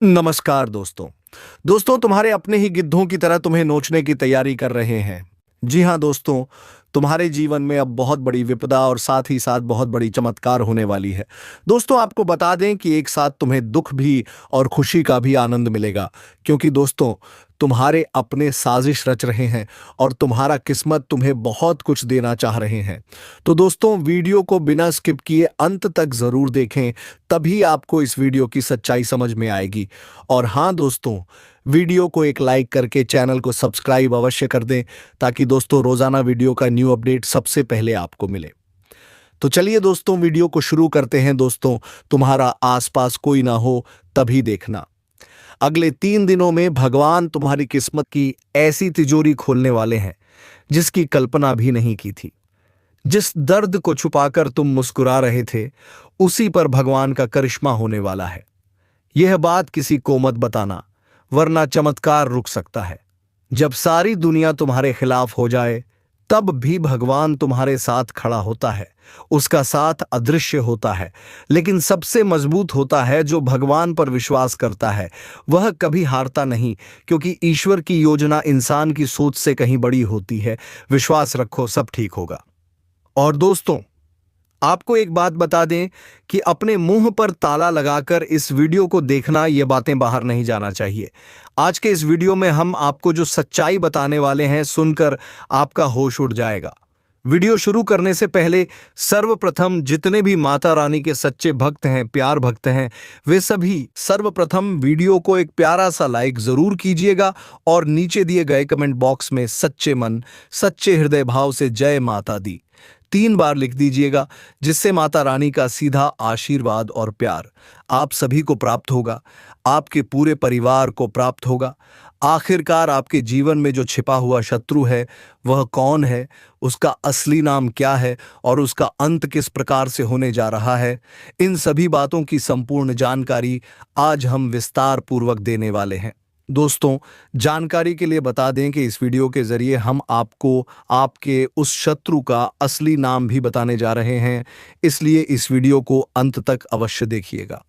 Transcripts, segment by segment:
नमस्कार दोस्तों। तुम्हारे अपने ही गिद्धों की तरह तुम्हें नोचने की तैयारी कर रहे हैं। जी हाँ दोस्तों, तुम्हारे जीवन में अब बहुत बड़ी विपदा और साथ ही साथ बहुत बड़ी चमत्कार होने वाली है। दोस्तों, आपको बता दें कि एक साथ तुम्हें दुख भी और खुशी का भी आनंद मिलेगा, क्योंकि दोस्तों तुम्हारे अपने साजिश रच रहे हैं और तुम्हारा किस्मत तुम्हें बहुत कुछ देना चाह रहे हैं। तो दोस्तों, वीडियो को बिना स्किप किए अंत तक जरूर देखें, तभी आपको इस वीडियो की सच्चाई समझ में आएगी। और हाँ दोस्तों, वीडियो को एक लाइक करके चैनल को सब्सक्राइब अवश्य कर दें, ताकि दोस्तों रोजाना वीडियो का न्यू अपडेट सबसे पहले आपको मिले। तो चलिए दोस्तों, वीडियो को शुरू करते हैं। दोस्तों, तुम्हारा आसपास कोई ना हो तभी देखना। अगले 3 दिनों में भगवान तुम्हारी किस्मत की ऐसी तिजोरी खोलने वाले हैं जिसकी कल्पना भी नहीं की थी। जिस दर्द को छुपाकर तुम मुस्कुरा रहे थे, उसी पर भगवान का करिश्मा होने वाला है। यह बात किसी को मत बताना, वरना चमत्कार रुक सकता है। जब सारी दुनिया तुम्हारे खिलाफ हो जाए, तब भी भगवान तुम्हारे साथ खड़ा होता है। उसका साथ अदृश्य होता है, लेकिन सबसे मजबूत होता है जो भगवान पर विश्वास करता है। वह कभी हारता नहीं, क्योंकि ईश्वर की योजना इंसान की सोच से कहीं बड़ी होती है। विश्वास रखो, सब ठीक होगा। और दोस्तों, आपको एक बात बता दें कि अपने मुंह पर ताला लगाकर इस वीडियो को देखना, ये बातें बाहर नहीं जाना चाहिए। आज के इस वीडियो में हम आपको जो सच्चाई बताने वाले हैं, सुनकर आपका होश उड़ जाएगा। वीडियो शुरू करने से पहले सर्वप्रथम जितने भी माता रानी के सच्चे भक्त हैं, प्यार भक्त हैं, वे सभी सर्वप्रथम वीडियो को एक प्यारा सा लाइक जरूर कीजिएगा और नीचे दिए गए कमेंट बॉक्स में सच्चे मन, सच्चे हृदय भाव से जय माता दी 3 बार लिख दीजिएगा, जिससे माता रानी का सीधा आशीर्वाद और प्यार आप सभी को प्राप्त होगा, आपके पूरे परिवार को प्राप्त होगा। आखिरकार आपके जीवन में जो छिपा हुआ शत्रु है, वह कौन है, उसका असली नाम क्या है और उसका अंत किस प्रकार से होने जा रहा है, इन सभी बातों की संपूर्ण जानकारी आज हम विस्तार पूर्वक देने वाले हैं। दोस्तों, जानकारी के लिए बता दें कि इस वीडियो के जरिए हम आपको आपके उस शत्रु का असली नाम भी बताने जा रहे हैं, इसलिए इस वीडियो को अंत तक अवश्य देखिएगा।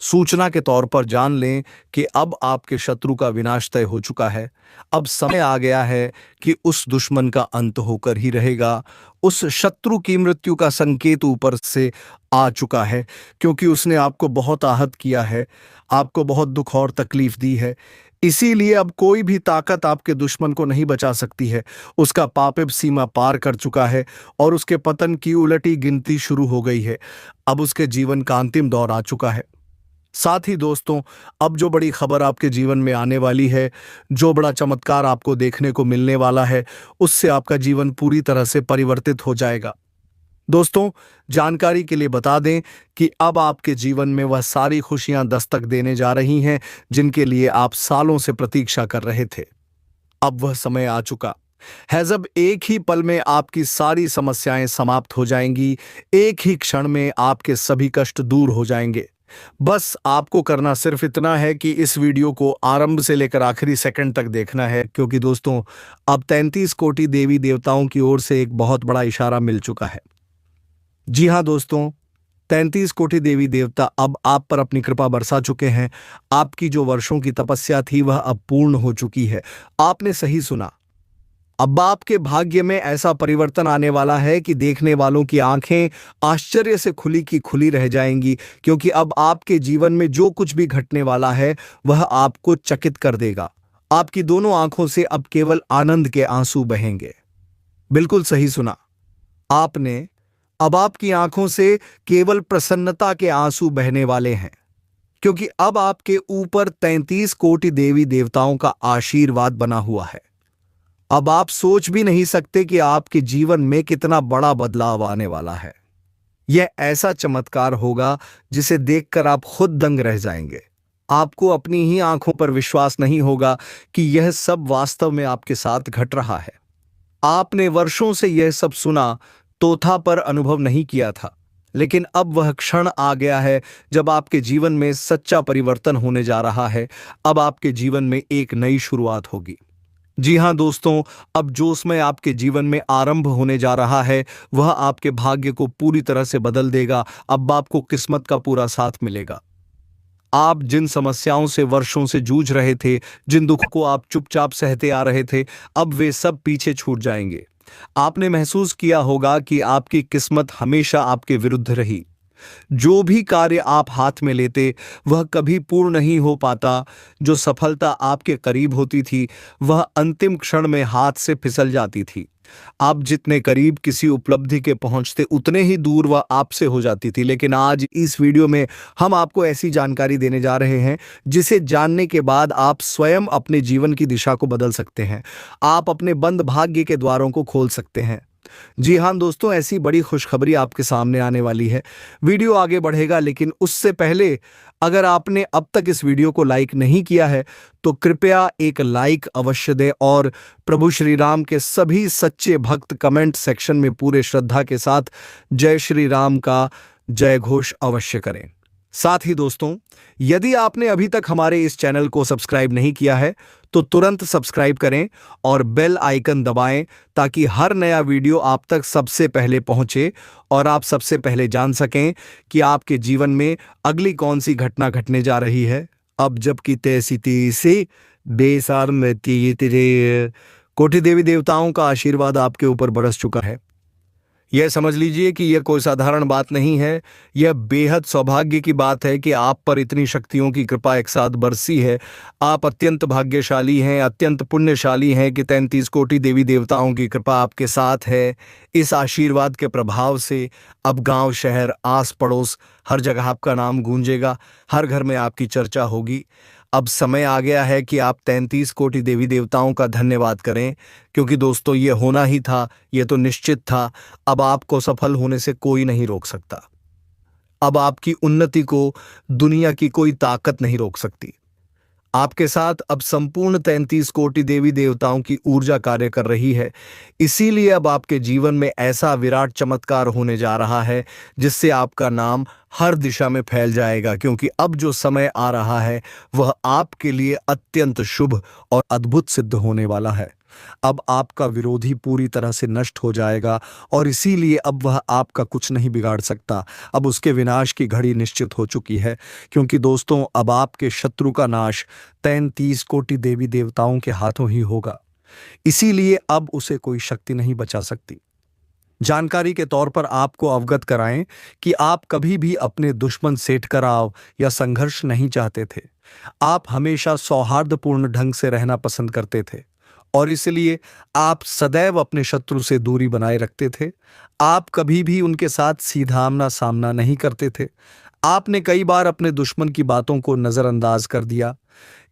सूचना के तौर पर जान लें कि अब आपके शत्रु का विनाश तय हो चुका है। अब समय आ गया है कि उस दुश्मन का अंत होकर ही रहेगा। उस शत्रु की मृत्यु का संकेत ऊपर से आ चुका है, क्योंकि उसने आपको बहुत आहत किया है, आपको बहुत दुख और तकलीफ दी है। इसीलिए अब कोई भी ताकत आपके दुश्मन को नहीं बचा सकती है। उसका पाप सीमा पार कर चुका है और उसके पतन की उलटी गिनती शुरू हो गई है। अब उसके जीवन का अंतिम दौर आ चुका है। साथ ही दोस्तों, अब जो बड़ी खबर आपके जीवन में आने वाली है, जो बड़ा चमत्कार आपको देखने को मिलने वाला है, उससे आपका जीवन पूरी तरह से परिवर्तित हो जाएगा। दोस्तों, जानकारी के लिए बता दें कि अब आपके जीवन में वह सारी खुशियां दस्तक देने जा रही हैं जिनके लिए आप सालों से प्रतीक्षा कर रहे थे। अब वह समय आ चुका है जब एक ही पल में आपकी सारी समस्याएं समाप्त हो जाएंगी। एक ही क्षण में आपके सभी कष्ट दूर हो जाएंगे। बस आपको करना सिर्फ इतना है कि इस वीडियो को आरंभ से लेकर आखिरी सेकंड तक देखना है, क्योंकि दोस्तों अब 33 कोटि देवी देवताओं की ओर से एक बहुत बड़ा इशारा मिल चुका है। जी हाँ दोस्तों, 33 कोटि देवी देवता अब आप पर अपनी कृपा बरसा चुके हैं। आपकी जो वर्षों की तपस्या थी, वह अब पूर्ण हो चुकी है। आपने सही सुना। अब आपके भाग्य में ऐसा परिवर्तन आने वाला है कि देखने वालों की आंखें आश्चर्य से खुली की खुली रह जाएंगी, क्योंकि अब आपके जीवन में जो कुछ भी घटने वाला है, वह आपको चकित कर देगा। आपकी दोनों आंखों से अब केवल आनंद के आंसू बहेंगे। बिल्कुल सही सुना आपने। अब आपकी आंखों से केवल प्रसन्नता के आंसू बहने वाले हैं, क्योंकि अब आपके ऊपर 33 कोटि देवी देवताओं का आशीर्वाद बना हुआ है। अब आप सोच भी नहीं सकते कि आपके जीवन में कितना बड़ा बदलाव आने वाला है। यह ऐसा चमत्कार होगा जिसे देखकर आप खुद दंग रह जाएंगे। आपको अपनी ही आंखों पर विश्वास नहीं होगा कि यह सब वास्तव में आपके साथ घट रहा है। आपने वर्षों से यह सब सुना, तोथा पर अनुभव नहीं किया था, लेकिन अब वह क्षण आ गया है जब आपके जीवन में सच्चा परिवर्तन होने जा रहा है। अब आपके जीवन में एक नई शुरुआत होगी। जी हाँ दोस्तों, अब जो समय आपके जीवन में आरंभ होने जा रहा है, वह आपके भाग्य को पूरी तरह से बदल देगा। अब आपको किस्मत का पूरा साथ मिलेगा। आप जिन समस्याओं से वर्षों से जूझ रहे थे, जिन दुख को आप चुपचाप सहते आ रहे थे, अब वे सब पीछे छूट जाएंगे। आपने महसूस किया होगा कि आपकी किस्मत हमेशा आपके विरुद्ध रही। जो भी कार्य आप हाथ में लेते वह कभी पूर्ण नहीं हो पाता। जो सफलता आपके करीब होती थी वह अंतिम क्षण में हाथ से फिसल जाती थी। आप जितने करीब किसी उपलब्धि के पहुंचते उतने ही दूर वह आपसे हो जाती थी। लेकिन आज इस वीडियो में हम आपको ऐसी जानकारी देने जा रहे हैं जिसे जानने के बाद आप स्वयं अपने जीवन की दिशा को बदल सकते हैं। आप अपने बंद भाग्य के द्वारों को खोल सकते हैं। जी हां दोस्तों, ऐसी बड़ी खुशखबरी आपके सामने आने वाली है। वीडियो आगे बढ़ेगा, लेकिन उससे पहले अगर आपने अब तक इस वीडियो को लाइक नहीं किया है तो कृपया एक लाइक अवश्य दें और प्रभु श्री राम के सभी सच्चे भक्त कमेंट सेक्शन में पूरे श्रद्धा के साथ जय श्री राम का जय घोष अवश्य करें। साथ ही दोस्तों, यदि आपने अभी तक हमारे इस चैनल को सब्सक्राइब नहीं किया है तो तुरंत सब्सक्राइब करें और बेल आइकन दबाएं ताकि हर नया वीडियो आप तक सबसे पहले पहुंचे और आप सबसे पहले जान सकें कि आपके जीवन में अगली कौन सी घटना घटने जा रही है। अब जबकि तैसी से बेसार में तेरे कोटि देवी देवताओं का आशीर्वाद आपके ऊपर बरस चुका है। यह समझ लीजिए कि यह कोई साधारण बात नहीं है। यह बेहद सौभाग्य की बात है कि आप पर इतनी शक्तियों की कृपा एक साथ बरसी है। आप अत्यंत भाग्यशाली हैं, अत्यंत पुण्यशाली हैं कि 33 कोटि देवी देवताओं की कृपा आपके साथ है। इस आशीर्वाद के प्रभाव से अब गांव, शहर, आस पड़ोस हर जगह आपका नाम गूंजेगा, हर घर में आपकी चर्चा होगी। अब समय आ गया है कि आप 33 कोटि देवी देवताओं का धन्यवाद करें, क्योंकि दोस्तों ये होना ही था, ये तो निश्चित था। अब आपको सफल होने से कोई नहीं रोक सकता। अब आपकी उन्नति को दुनिया की कोई ताकत नहीं रोक सकती। आपके साथ अब संपूर्ण 33 कोटि देवी देवताओं की ऊर्जा कार्य कर रही है। इसीलिए अब आपके जीवन में ऐसा विराट चमत्कार होने जा रहा है जिससे आपका नाम हर दिशा में फैल जाएगा, क्योंकि अब जो समय आ रहा है वह आपके लिए अत्यंत शुभ और अद्भुत सिद्ध होने वाला है। अब आपका विरोधी पूरी तरह से नष्ट हो जाएगा और इसीलिए अब वह आपका कुछ नहीं बिगाड़ सकता। अब उसके विनाश की घड़ी निश्चित हो चुकी है, क्योंकि दोस्तों अब आपके शत्रु का नाश 33 कोटि देवी देवताओं के हाथों ही होगा। इसीलिए अब उसे कोई शक्ति नहीं बचा सकती। जानकारी के तौर पर आपको अवगत कराएं कि आप कभी भी अपने दुश्मन से टकराव या संघर्ष नहीं चाहते थे। आप हमेशा सौहार्दपूर्ण ढंग से रहना पसंद करते थे और इसलिए आप सदैव अपने शत्रु से दूरी बनाए रखते थे। आप कभी भी उनके साथ सीधा आमना सामना नहीं करते थे। आपने कई बार अपने दुश्मन की बातों को नजरअंदाज कर दिया।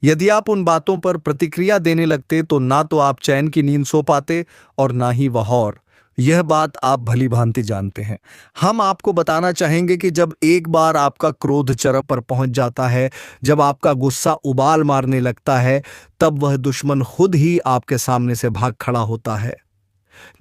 यदि आप उन बातों पर प्रतिक्रिया देने लगते तो ना तो आप चैन की नींद सो पाते और ना ही वह और। यह बात आप भली भांति जानते हैं। हम आपको बताना चाहेंगे कि जब एक बार आपका क्रोध चरम पर पहुंच जाता है, जब आपका गुस्सा उबाल मारने लगता है, तब वह दुश्मन खुद ही आपके सामने से भाग खड़ा होता है।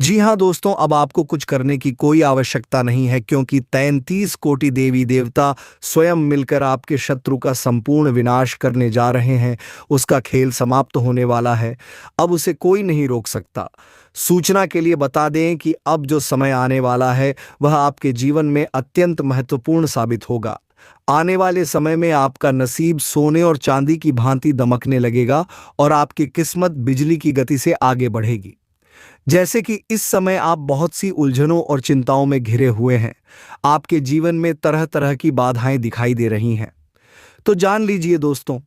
जी हां दोस्तों, अब आपको कुछ करने की कोई आवश्यकता नहीं है, क्योंकि 33 कोटि देवी देवता स्वयं मिलकर आपके शत्रु का संपूर्ण विनाश करने जा रहे हैं। उसका खेल समाप्त होने वाला है। अब उसे कोई नहीं रोक सकता। सूचना के लिए बता दें कि अब जो समय आने वाला है वह आपके जीवन में अत्यंत महत्वपूर्ण साबित होगा। आने वाले समय में आपका नसीब सोने और चांदी की भांति दमकने लगेगा और आपकी किस्मत बिजली की गति से आगे बढ़ेगी। जैसे कि इस समय आप बहुत सी उलझनों और चिंताओं में घिरे हुए हैं। आपके जीवन में तरह तरह की बाधाएं दिखाई दे रही हैं। तो जान लीजिए दोस्तों,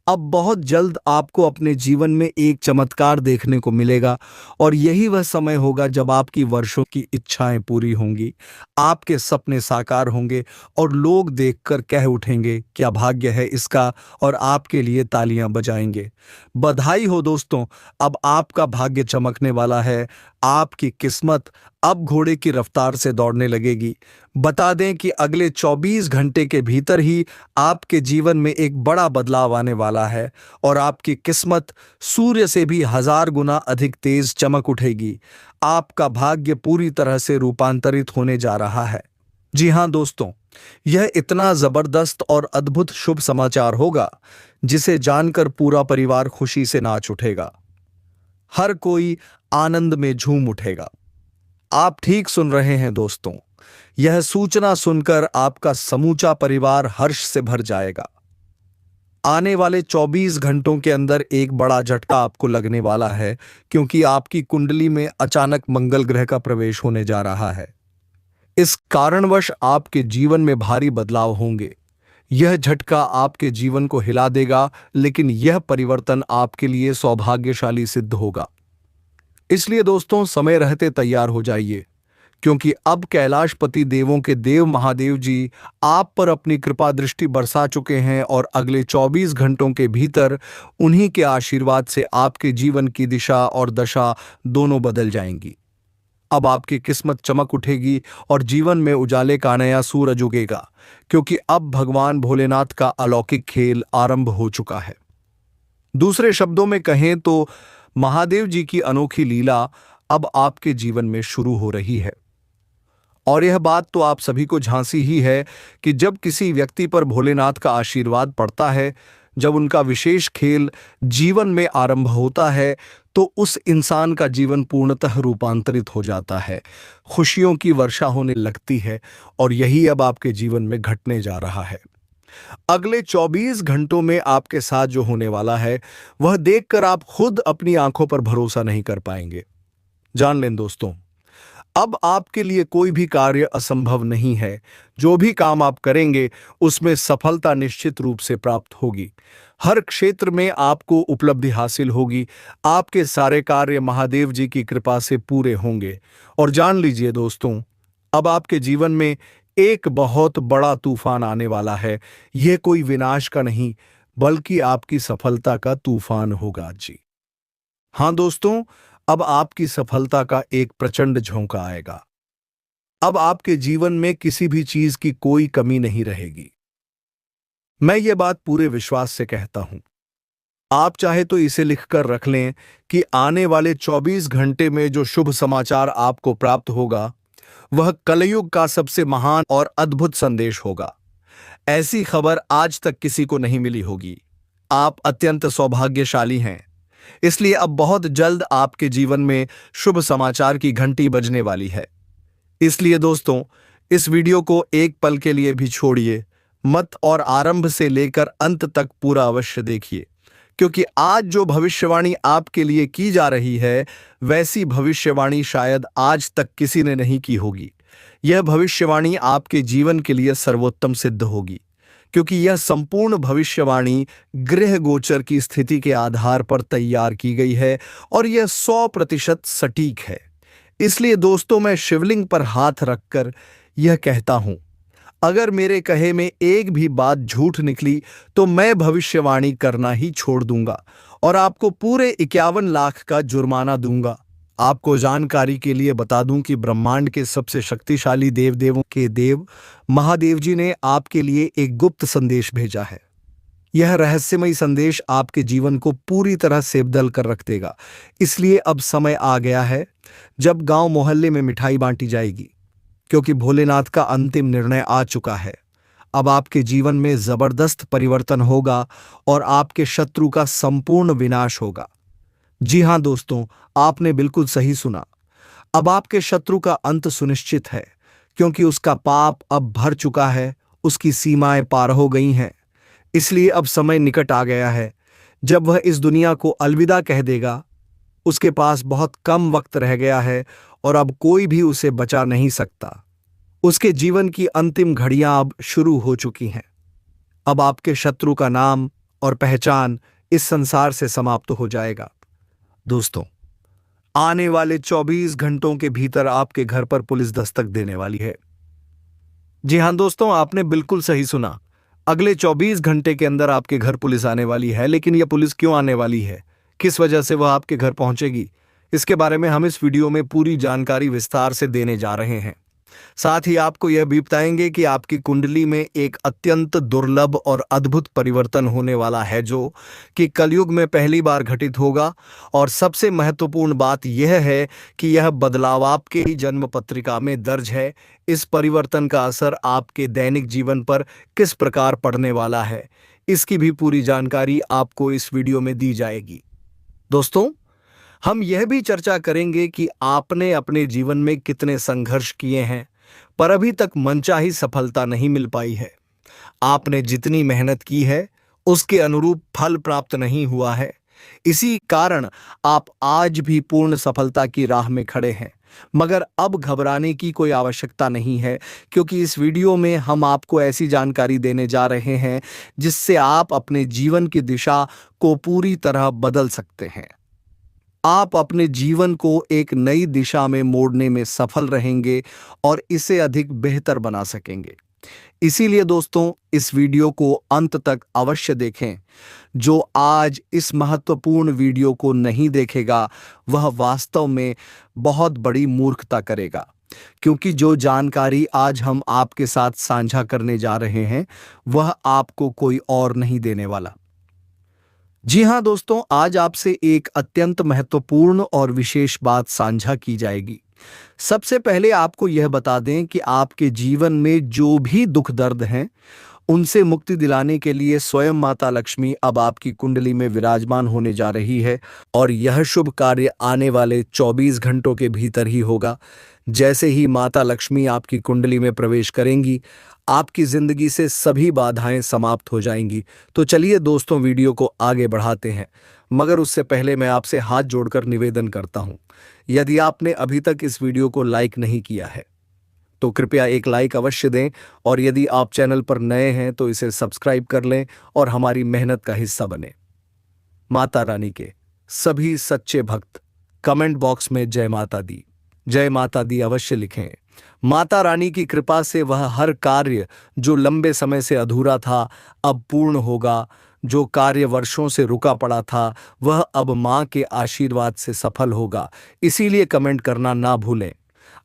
अब बहुत जल्द आपको अपने जीवन में एक चमत्कार देखने को मिलेगा और यही वह समय होगा जब आपकी वर्षों की इच्छाएं पूरी होंगी, आपके सपने साकार होंगे और लोग देखकर कह उठेंगे क्या भाग्य है इसका, और आपके लिए तालियां बजाएंगे। बधाई हो दोस्तों, अब आपका भाग्य चमकने वाला है। आपकी किस्मत अब घोड़े की रफ्तार से दौड़ने लगेगी। बता दें कि अगले 24 घंटे के भीतर ही आपके जीवन में एक बड़ा बदलाव आने वाला है और आपकी किस्मत सूर्य से भी 1000 गुना अधिक तेज चमक उठेगी। आपका भाग्य पूरी तरह से रूपांतरित होने जा रहा है। जी हां दोस्तों, यह इतना जबरदस्त और अद्भुत शुभ समाचार होगा जिसे जानकर पूरा परिवार खुशी से नाच उठेगा। हर कोई आनंद में झूम उठेगा। आप ठीक सुन रहे हैं दोस्तों, यह सूचना सुनकर आपका समूचा परिवार हर्ष से भर जाएगा। आने वाले 24 घंटों के अंदर एक बड़ा झटका आपको लगने वाला है, क्योंकि आपकी कुंडली में अचानक मंगल ग्रह का प्रवेश होने जा रहा है। इस कारणवश आपके जीवन में भारी बदलाव होंगे। यह झटका आपके जीवन को हिला देगा, लेकिन यह परिवर्तन आपके लिए सौभाग्यशाली सिद्ध होगा। इसलिए दोस्तों, समय रहते तैयार हो जाइए, क्योंकि अब कैलाशपति देवों के देव महादेव जी आप पर अपनी कृपा दृष्टि बरसा चुके हैं और अगले 24 घंटों के भीतर उन्हीं के आशीर्वाद से आपके जीवन की दिशा और दशा दोनों बदल जाएंगी। अब आपकी किस्मत चमक उठेगी और जीवन में उजाले का नया सूरज उगेगा, क्योंकि अब भगवान भोलेनाथ का अलौकिक खेल आरंभ हो चुका है। दूसरे शब्दों में कहें तो महादेव जी की अनोखी लीला अब आपके जीवन में शुरू हो रही है। और यह बात तो आप सभी को झांसी ही है कि जब किसी व्यक्ति पर भोलेनाथ का आशीर्वाद पड़ता है, जब उनका विशेष खेल जीवन में आरंभ होता है, तो उस इंसान का जीवन पूर्णतः रूपांतरित हो जाता है, खुशियों की वर्षा होने लगती है। और यही अब आपके जीवन में घटने जा रहा है। अगले 24 घंटों में आपके साथ जो होने वाला है, वह देखकर आप खुद अपनी आंखों पर भरोसा नहीं कर पाएंगे। जान लें दोस्तों, अब आपके लिए कोई भी कार्य असंभव नहीं है। जो भी काम आप करेंगे उसमें सफलता निश्चित रूप से प्राप्त होगी। हर क्षेत्र में आपको उपलब्धि हासिल होगी। आपके सारे कार्य महादेव जी की कृपा से पूरे होंगे। और जान लीजिए दोस्तों, अब आपके जीवन में एक बहुत बड़ा तूफान आने वाला है। यह कोई विनाश का नहीं, बल्कि आपकी सफलता का तूफान होगा जी। हाँ दोस्तों, अब आपकी सफलता का एक प्रचंड झोंका आएगा। अब आपके जीवन में किसी भी चीज की कोई कमी नहीं रहेगी। मैं ये बात पूरे विश्वास से कहता हूं। आप चाहे तो इसे लिखकर रख लें कि आने वाले 24 घंटे में जो शुभ समाचार आपको प्राप्त होगा, वह कलयुग का सबसे महान और अद्भुत संदेश होगा। ऐसी खबर आज तक किसी को नहीं मिली होगी। आप अत्यंत सौभाग्यशाली हैं। इसलिए अब बहुत जल्द आपके जीवन में शुभ समाचार की घंटी बजने वाली है। इसलिए दोस्तों, इस वीडियो को एक पल के लिए भी छोड़िए मत और आरंभ से लेकर अंत तक पूरा अवश्य देखिए, क्योंकि आज जो भविष्यवाणी आपके लिए की जा रही है, वैसी भविष्यवाणी शायद आज तक किसी ने नहीं की होगी। यह भविष्यवाणी आपके जीवन के लिए सर्वोत्तम सिद्ध होगी, क्योंकि यह संपूर्ण भविष्यवाणी ग्रह गोचर की स्थिति के आधार पर तैयार की गई है और यह 100% सटीक है। इसलिए दोस्तों, मैं शिवलिंग पर हाथ रखकर यह कहता हूं, अगर मेरे कहे में एक भी बात झूठ निकली तो मैं भविष्यवाणी करना ही छोड़ दूंगा और आपको पूरे 51 लाख का जुर्माना दूंगा। आपको जानकारी के लिए बता दूं कि ब्रह्मांड के सबसे शक्तिशाली देवदेवों के देव महादेव जी ने आपके लिए एक गुप्त संदेश भेजा है। यह रहस्यमय संदेश आपके जीवन को पूरी तरह से बदल कर रख देगा। इसलिए अब समय आ गया है जब गांव मोहल्ले में मिठाई बांटी जाएगी, क्योंकि भोलेनाथ का अंतिम निर्णय आ चुका है। अब आपके जीवन में जबरदस्त परिवर्तन होगा और आपके शत्रु का संपूर्ण विनाश होगा। जी हां दोस्तों, आपने बिल्कुल सही सुना। अब आपके शत्रु का अंत सुनिश्चित है, क्योंकि उसका पाप अब भर चुका है, उसकी सीमाएं पार हो गई हैं। इसलिए अब समय निकट आ गया है जब वह इस दुनिया को अलविदा कह देगा। उसके पास बहुत कम वक्त रह गया है और अब कोई भी उसे बचा नहीं सकता। उसके जीवन की अंतिम घड़ियां अब शुरू हो चुकी हैं। अब आपके शत्रु का नाम और पहचान इस संसार से समाप्त हो जाएगा। दोस्तों, आने वाले 24 घंटों के भीतर आपके घर पर पुलिस दस्तक देने वाली है। जी हां दोस्तों, आपने बिल्कुल सही सुना। अगले 24 घंटे के अंदर आपके घर पुलिस आने वाली है। लेकिन यह पुलिस क्यों आने वाली है, किस वजह से वह आपके घर पहुंचेगी, इसके बारे में हम इस वीडियो में पूरी जानकारी विस्तार से देने जा रहे हैं। साथ ही आपको यह भी बताएंगे कि आपकी कुंडली में एक अत्यंत दुर्लभ और अद्भुत परिवर्तन होने वाला है, जो कि कलयुग में पहली बार घटित होगा। और सबसे महत्वपूर्ण बात यह है कि यह बदलाव आपके ही जन्म पत्रिका में दर्ज है। इस परिवर्तन का असर आपके दैनिक जीवन पर किस प्रकार पड़ने वाला है, इसकी भी पूरी जानकारी आपको इस वीडियो में दी जाएगी। दोस्तों, हम यह भी चर्चा करेंगे कि आपने अपने जीवन में कितने संघर्ष किए हैं, पर अभी तक मनचाही सफलता नहीं मिल पाई है। आपने जितनी मेहनत की है उसके अनुरूप फल प्राप्त नहीं हुआ है। इसी कारण आप आज भी पूर्ण सफलता की राह में खड़े हैं। मगर अब घबराने की कोई आवश्यकता नहीं है, क्योंकि इस वीडियो में हम आपको ऐसी जानकारी देने जा रहे हैं जिससे आप अपने जीवन की दिशा को पूरी तरह बदल सकते हैं। आप अपने जीवन को एक नई दिशा में मोड़ने में सफल रहेंगे और इसे अधिक बेहतर बना सकेंगे। इसीलिए दोस्तों, इस वीडियो को अंत तक अवश्य देखें। जो आज इस महत्वपूर्ण वीडियो को नहीं देखेगा वह वास्तव में बहुत बड़ी मूर्खता करेगा, क्योंकि जो जानकारी आज हम आपके साथ साझा करने जा रहे हैं वह आपको कोई और नहीं देने वाला। जी हाँ दोस्तों, आज आपसे एक अत्यंत महत्वपूर्ण और विशेष बात साझा की जाएगी। सबसे पहले आपको यह बता दें कि आपके जीवन में जो भी दुख दर्द हैं उनसे मुक्ति दिलाने के लिए स्वयं माता लक्ष्मी अब आपकी कुंडली में विराजमान होने जा रही है, और यह शुभ कार्य आने वाले 24 घंटों के भीतर ही होगा। जैसे ही माता लक्ष्मी आपकी कुंडली में प्रवेश करेंगी, आपकी जिंदगी से सभी बाधाएं समाप्त हो जाएंगी। तो चलिए दोस्तों, वीडियो को आगे बढ़ाते हैं, मगर उससे पहले मैं आपसे हाथ जोड़कर निवेदन करता हूं, यदि आपने अभी तक इस वीडियो को लाइक नहीं किया है तो कृपया एक लाइक अवश्य दें, और यदि आप चैनल पर नए हैं तो इसे सब्सक्राइब कर लें और हमारी मेहनत का हिस्सा बने। माता रानी के सभी सच्चे भक्त कमेंट बॉक्स में जय माता दी अवश्य लिखें। माता रानी की कृपा से वह हर कार्य जो लंबे समय से अधूरा था अब पूर्ण होगा। जो कार्य वर्षों से रुका पड़ा था वह अब मां के आशीर्वाद से सफल होगा। इसीलिए कमेंट करना ना भूलें।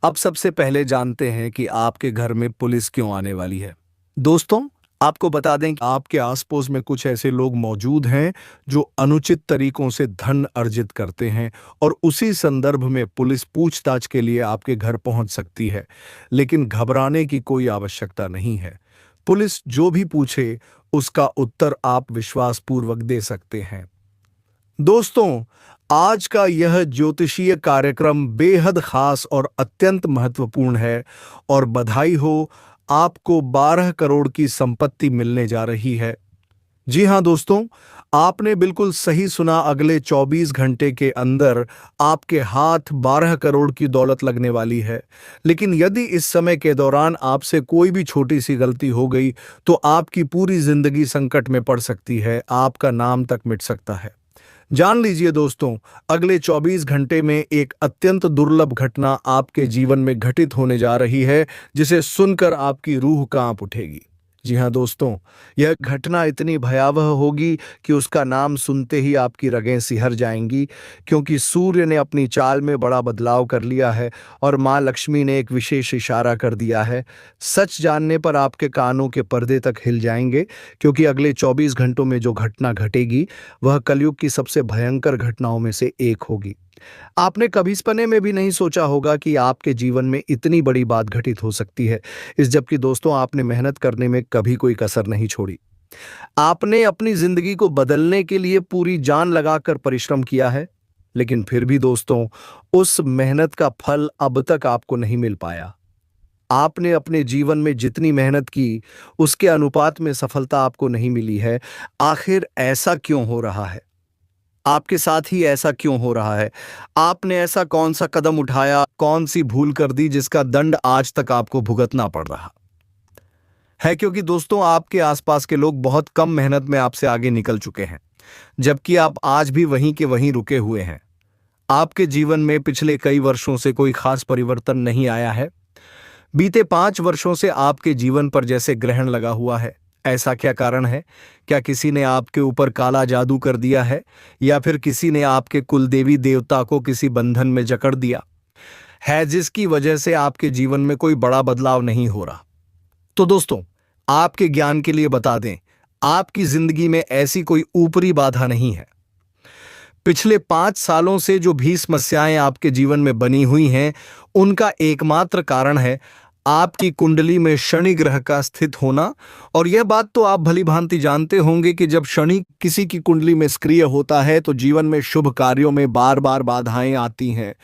अब सबसे पहले जानते हैं कि आपके घर में पुलिस क्यों आने वाली है। दोस्तों, आपको बता दें कि आपके आसपास में कुछ ऐसे लोग मौजूद हैं जो अनुचित तरीकों से धन अर्जित करते हैं, और उसी संदर्भ में पुलिस पूछताछ के लिए आपके घर पहुंच सकती है। लेकिन घबराने की कोई आवश्यकता नहीं है। पुलिस जो भी पूछे उसका उत्तर आप विश्वासपूर्वक दे सकते हैं। दोस्तों, आज का यह ज्योतिषीय कार्यक्रम बेहद खास और अत्यंत महत्वपूर्ण है, और बधाई हो, आपको 12 करोड़ की संपत्ति मिलने जा रही है। जी हां दोस्तों, आपने बिल्कुल सही सुना। अगले 24 घंटे के अंदर आपके हाथ 12 करोड़ की दौलत लगने वाली है। लेकिन यदि इस समय के दौरान आपसे कोई भी छोटी सी गलती हो गई तो आपकी पूरी जिंदगी संकट में पड़ सकती है, आपका नाम तक मिट सकता है। जान लीजिए दोस्तों, अगले 24 घंटे में एक अत्यंत दुर्लभ घटना आपके जीवन में घटित होने जा रही है, जिसे सुनकर आपकी रूह कांप उठेगी। जी हां दोस्तों, यह घटना इतनी भयावह होगी कि उसका नाम सुनते ही आपकी रगें सिहर जाएंगी, क्योंकि सूर्य ने अपनी चाल में बड़ा बदलाव कर लिया है और मां लक्ष्मी ने एक विशेष इशारा कर दिया है। सच जानने पर आपके कानों के पर्दे तक हिल जाएंगे, क्योंकि अगले 24 घंटों में जो घटना घटेगी वह कलयुग की सबसे भयंकर घटनाओं में से एक होगी। आपने कभी सपने में भी नहीं सोचा होगा कि आपके जीवन में इतनी बड़ी बात घटित हो सकती है। जबकि दोस्तों, आपने मेहनत करने में कभी कोई कसर नहीं छोड़ी। आपने अपनी जिंदगी को बदलने के लिए पूरी जान लगाकर परिश्रम किया है, लेकिन फिर भी दोस्तों, उस मेहनत का फल अब तक आपको नहीं मिल पाया। आपने अपने जीवन में जितनी मेहनत की उसके अनुपात में सफलता आपको नहीं मिली है। आखिर ऐसा क्यों हो रहा है? आपके साथ ही ऐसा क्यों हो रहा है? आपने ऐसा कौन सा कदम उठाया, कौन सी भूल कर दी जिसका दंड आज तक आपको भुगतना पड़ रहा है? क्योंकि दोस्तों, आपके आसपास के लोग बहुत कम मेहनत में आपसे आगे निकल चुके हैं, जबकि आप आज भी वहीं के वहीं रुके हुए हैं। आपके जीवन में पिछले कई वर्षों से कोई खास परिवर्तन नहीं आया है। बीते 5 वर्षों से आपके जीवन पर जैसे ग्रहण लगा हुआ है। ऐसा क्या कारण है? क्या किसी ने आपके ऊपर काला जादू कर दिया है, या फिर किसी ने आपके कुलदेवी देवता को किसी बंधन में जकड़ दिया है, जिसकी वजह से आपके जीवन में कोई बड़ा बदलाव नहीं हो रहा? तो दोस्तों, आपके ज्ञान के लिए बता दें, आपकी जिंदगी में ऐसी कोई ऊपरी बाधा नहीं है। पिछले 5 सालों से जो भी समस्याएं आपके जीवन में बनी हुई हैं, उनका एकमात्र कारण है आपकी कुंडली में शनि ग्रह का स्थित होना। और यह बात तो आप भली भांति जानते होंगे कि जब शनि किसी की कुंडली में सक्रिय होता है तो जीवन में शुभ कार्यों में बार बार बाधाएं आती हैं।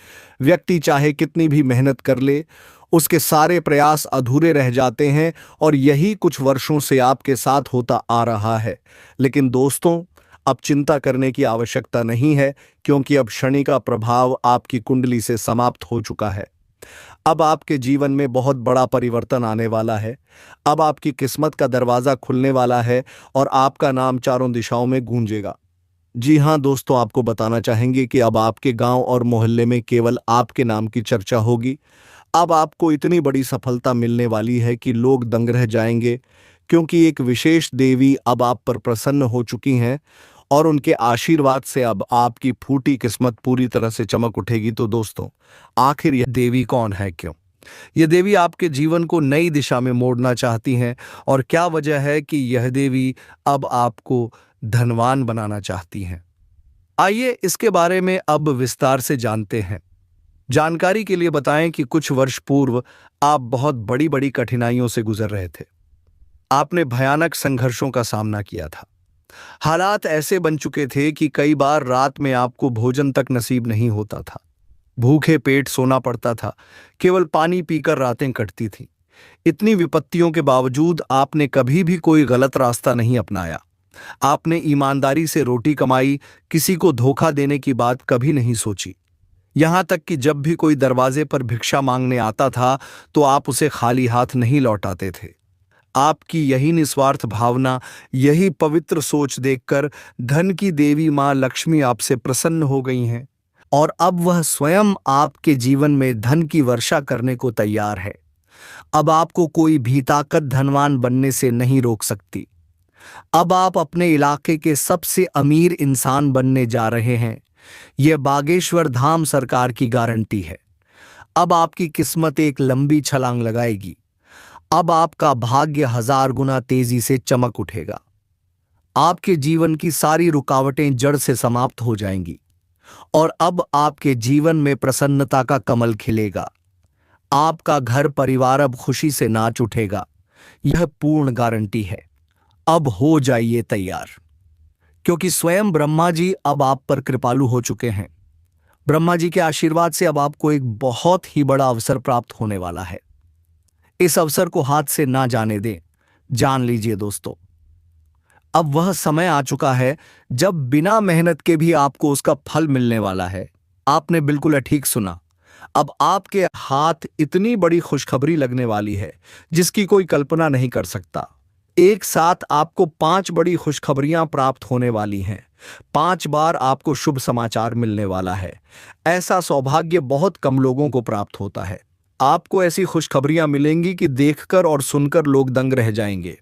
व्यक्ति चाहे कितनी भी मेहनत कर ले, उसके सारे प्रयास अधूरे रह जाते हैं और यही कुछ वर्षों से आपके साथ होता आ रहा है। लेकिन दोस्तों, अब चिंता करने की आवश्यकता नहीं है, क्योंकि अब शनि का प्रभाव आपकी कुंडली से समाप्त हो चुका है। अब आपके जीवन में बहुत बड़ा परिवर्तन आने वाला है। अब आपकी किस्मत का दरवाजा खुलने वाला है और आपका नाम चारों दिशाओं में गूंजेगा। जी हाँ दोस्तों, आपको बताना चाहेंगे कि अब आपके गांव और मोहल्ले में केवल आपके नाम की चर्चा होगी। अब आपको इतनी बड़ी सफलता मिलने वाली है कि लोग दंग रह जाएंगे, क्योंकि एक विशेष देवी अब आप पर प्रसन्न हो चुकी हैं और उनके आशीर्वाद से अब आपकी फूटी किस्मत पूरी तरह से चमक उठेगी। तो दोस्तों, आखिर यह देवी कौन है, क्यों यह देवी आपके जीवन को नई दिशा में मोड़ना चाहती हैं, और क्या वजह है कि यह देवी अब आपको धनवान बनाना चाहती हैं? आइए इसके बारे में अब विस्तार से जानते हैं। जानकारी के लिए बताएं कि कुछ वर्ष पूर्व आप बहुत बड़ी बड़ी कठिनाइयों से गुजर रहे थे। आपने भयानक संघर्षों का सामना किया था। हालात ऐसे बन चुके थे कि कई बार रात में आपको भोजन तक नसीब नहीं होता था। भूखे पेट सोना पड़ता था। केवल पानी पीकर रातें कटती थीं। इतनी विपत्तियों के बावजूद आपने कभी भी कोई गलत रास्ता नहीं अपनाया। आपने ईमानदारी से रोटी कमाई, किसी को धोखा देने की बात कभी नहीं सोची। यहां तक कि जब भी कोई दरवाजे पर भिक्षा मांगने आता था तो आप उसे खाली हाथ नहीं लौटाते थे। आपकी यही निस्वार्थ भावना, यही पवित्र सोच देखकर धन की देवी मां लक्ष्मी आपसे प्रसन्न हो गई हैं, और अब वह स्वयं आपके जीवन में धन की वर्षा करने को तैयार है। अब आपको कोई भी ताकत धनवान बनने से नहीं रोक सकती। अब आप अपने इलाके के सबसे अमीर इंसान बनने जा रहे हैं। यह बागेश्वर धाम सरकार की गारंटी है। अब आपकी किस्मत एक लंबी छलांग लगाएगी। अब आपका भाग्य 1000 गुना तेजी से चमक उठेगा। आपके जीवन की सारी रुकावटें जड़ से समाप्त हो जाएंगी, और अब आपके जीवन में प्रसन्नता का कमल खिलेगा। आपका घर परिवार अब खुशी से नाच उठेगा। यह पूर्ण गारंटी है। अब हो जाइए तैयार, क्योंकि स्वयं ब्रह्मा जी अब आप पर कृपालु हो चुके हैं। ब्रह्मा जी के आशीर्वाद से अब आपको एक बहुत ही बड़ा अवसर प्राप्त होने वाला है। इस अवसर को हाथ से ना जाने दें। जान लीजिए दोस्तों, अब वह समय आ चुका है जब बिना मेहनत के भी आपको उसका फल मिलने वाला है। आपने बिल्कुल ठीक सुना। अब आपके हाथ इतनी बड़ी खुशखबरी लगने वाली है जिसकी कोई कल्पना नहीं कर सकता। एक साथ आपको 5 बड़ी खुशखबरियां प्राप्त होने वाली हैं। 5 बार आपको शुभ समाचार मिलने वाला है। ऐसा सौभाग्य बहुत कम लोगों को प्राप्त होता है। आपको ऐसी खुशखबरियां मिलेंगी कि देखकर और सुनकर लोग दंग रह जाएंगे।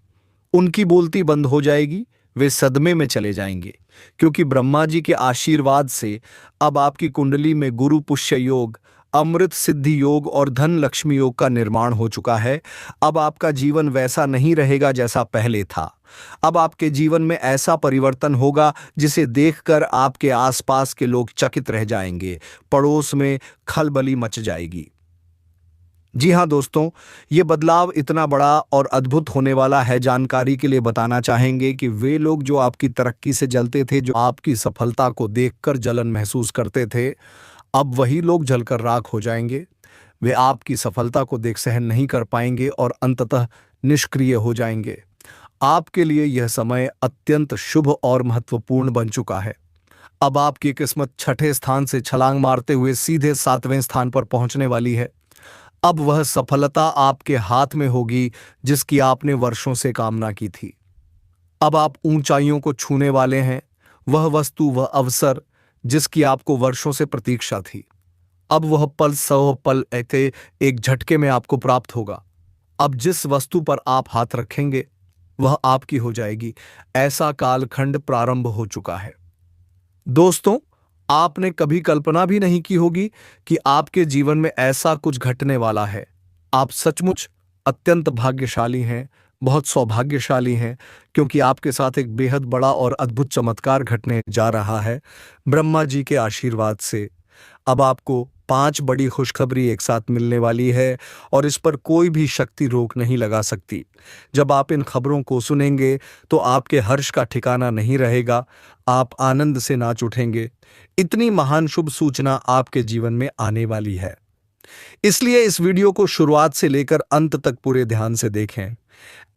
उनकी बोलती बंद हो जाएगी, वे सदमे में चले जाएंगे, क्योंकि ब्रह्मा जी के आशीर्वाद से अब आपकी कुंडली में गुरु पुष्य योग, अमृत सिद्धि योग और धन लक्ष्मी योग का निर्माण हो चुका है। अब आपका जीवन वैसा नहीं रहेगा जैसा पहले था। अब आपके जीवन में ऐसा परिवर्तन होगा जिसे देखकर आपके आसपास के लोग चकित रह जाएंगे। पड़ोस में खलबली मच जाएगी। जी हाँ दोस्तों, ये बदलाव इतना बड़ा और अद्भुत होने वाला है। जानकारी के लिए बताना चाहेंगे कि वे लोग जो आपकी तरक्की से जलते थे, जो आपकी सफलता को देखकर जलन महसूस करते थे, अब वही लोग जलकर राख हो जाएंगे। वे आपकी सफलता को देख सहन नहीं कर पाएंगे और अंततः निष्क्रिय हो जाएंगे। आपके लिए यह समय अत्यंत शुभ और महत्वपूर्ण बन चुका है। अब आपकी किस्मत 6ठे स्थान से छलांग मारते हुए सीधे 7वें स्थान पर पहुंचने वाली है। अब वह सफलता आपके हाथ में होगी जिसकी आपने वर्षों से कामना की थी। अब आप ऊंचाइयों को छूने वाले हैं। वह वस्तु, वह अवसर जिसकी आपको वर्षों से प्रतीक्षा थी, अब वह पल 100 पल ऐसे एक झटके में आपको प्राप्त होगा। अब जिस वस्तु पर आप हाथ रखेंगे वह आपकी हो जाएगी। ऐसा कालखंड प्रारंभ हो चुका है। दोस्तों, आपने कभी कल्पना भी नहीं की होगी कि आपके जीवन में ऐसा कुछ घटने वाला है। आप सचमुच अत्यंत भाग्यशाली हैं, बहुत सौभाग्यशाली हैं, क्योंकि आपके साथ एक बेहद बड़ा और अद्भुत चमत्कार घटने जा रहा है। ब्रह्मा जी के आशीर्वाद से अब आपको 5 बड़ी खुशखबरी एक साथ मिलने वाली है, और इस पर कोई भी शक्ति रोक नहीं लगा सकती। जब आप इन खबरों को सुनेंगे तो आपके हर्ष का ठिकाना नहीं रहेगा। आप आनंद से नाच उठेंगे। इतनी महान शुभ सूचना आपके जीवन में आने वाली है। इसलिए इस वीडियो को शुरुआत से लेकर अंत तक पूरे ध्यान से देखें।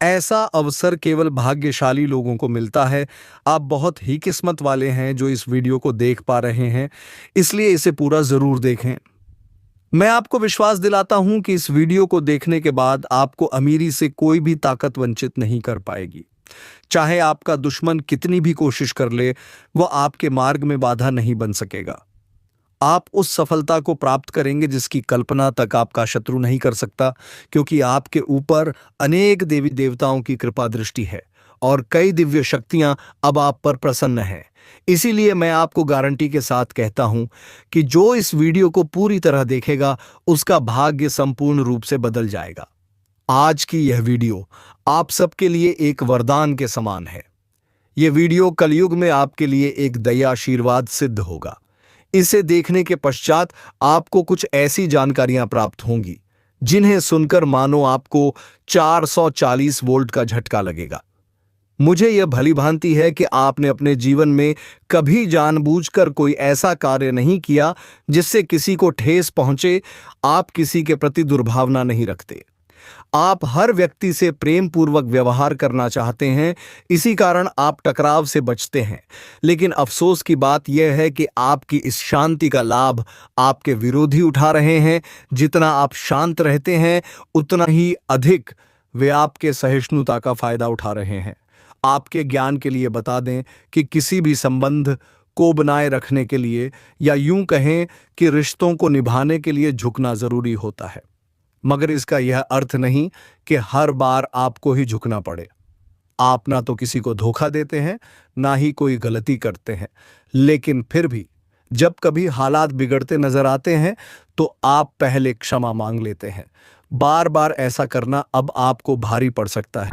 ऐसा अवसर केवल भाग्यशाली लोगों को मिलता है। आप बहुत ही किस्मत वाले हैं जो इस वीडियो को देख पा रहे हैं, इसलिए इसे पूरा जरूर देखें। मैं आपको विश्वास दिलाता हूं कि इस वीडियो को देखने के बाद आपको अमीरी से कोई भी ताकत वंचित नहीं कर पाएगी। चाहे आपका दुश्मन कितनी भी कोशिश कर ले, वह आपके मार्ग में बाधा नहीं बन सकेगा। आप उस सफलता को प्राप्त करेंगे जिसकी कल्पना तक आपका शत्रु नहीं कर सकता, क्योंकि आपके ऊपर अनेक देवी देवताओं की कृपा दृष्टि है और कई दिव्य शक्तियां अब आप पर प्रसन्न हैं। इसीलिए मैं आपको गारंटी के साथ कहता हूं कि जो इस वीडियो को पूरी तरह देखेगा उसका भाग्य संपूर्ण रूप से बदल जाएगा। आज की यह वीडियो आप सबके लिए एक वरदान के समान है। यह वीडियो कलयुग में आपके लिए एक दया आशीर्वाद सिद्ध होगा। इसे देखने के पश्चात आपको कुछ ऐसी जानकारियां प्राप्त होंगी जिन्हें सुनकर मानो आपको 440 वोल्ट का झटका लगेगा। मुझे यह भली भांति है कि आपने अपने जीवन में कभी जानबूझकर कोई ऐसा कार्य नहीं किया जिससे किसी को ठेस पहुंचे। आप किसी के प्रति दुर्भावना नहीं रखते। आप हर व्यक्ति से प्रेम पूर्वक व्यवहार करना चाहते हैं, इसी कारण आप टकराव से बचते हैं। लेकिन अफसोस की बात यह है कि आपकी इस शांति का लाभ आपके विरोधी उठा रहे हैं। जितना आप शांत रहते हैं उतना ही अधिक वे आपके सहिष्णुता का फायदा उठा रहे हैं। आपके ज्ञान के लिए बता दें कि किसी भी संबंध को बनाए रखने के लिए या यूं कहें कि रिश्तों को निभाने के लिए झुकना जरूरी होता है, मगर इसका यह अर्थ नहीं कि हर बार आपको ही झुकना पड़े। आप ना तो किसी को धोखा देते हैं, ना ही कोई गलती करते हैं, लेकिन फिर भी जब कभी हालात बिगड़ते नजर आते हैं तो आप पहले क्षमा मांग लेते हैं। बार बार ऐसा करना अब आपको भारी पड़ सकता है,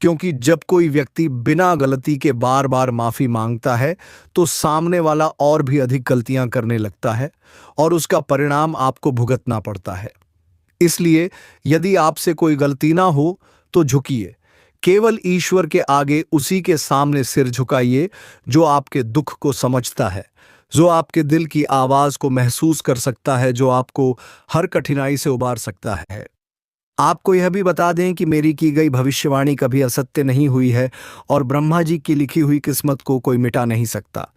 क्योंकि जब कोई व्यक्ति बिना गलती के बार बार माफी मांगता है तो सामने वाला और भी अधिक गलतियां करने लगता है और उसका परिणाम आपको भुगतना पड़ता है। इसलिए यदि आपसे कोई गलती ना हो तो झुकिए। केवल ईश्वर के आगे उसी के सामने सिर झुकाइए जो आपके दुख को समझता है, जो आपके दिल की आवाज को महसूस कर सकता है, जो आपको हर कठिनाई से उबार सकता है। आपको यह भी बता दें कि मेरी की गई भविष्यवाणी कभी असत्य नहीं हुई है और ब्रह्मा जी की लिखी हुई किस्मत को कोई मिटा नहीं सकता।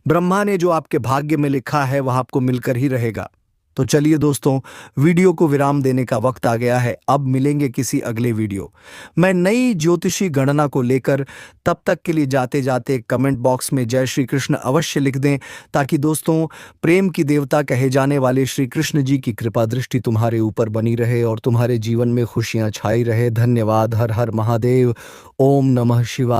ब्रह्मा ने जो आपके भाग्य में लिखा है वह आपको मिलकर ही रहेगा। तो चलिए दोस्तों, वीडियो को विराम देने का वक्त आ गया है। अब मिलेंगे किसी अगले वीडियो मैं नई ज्योतिषी गणना को लेकर। तब तक के लिए जाते जाते कमेंट बॉक्स में जय श्री कृष्ण अवश्य लिख दें, ताकि दोस्तों प्रेम की देवता कहे जाने वाले श्री कृष्ण जी की कृपा दृष्टि तुम्हारे ऊपर बनी रहे और तुम्हारे जीवन में खुशियां छाई रहे। धन्यवाद। हर हर महादेव। ओम नमः शिवाय।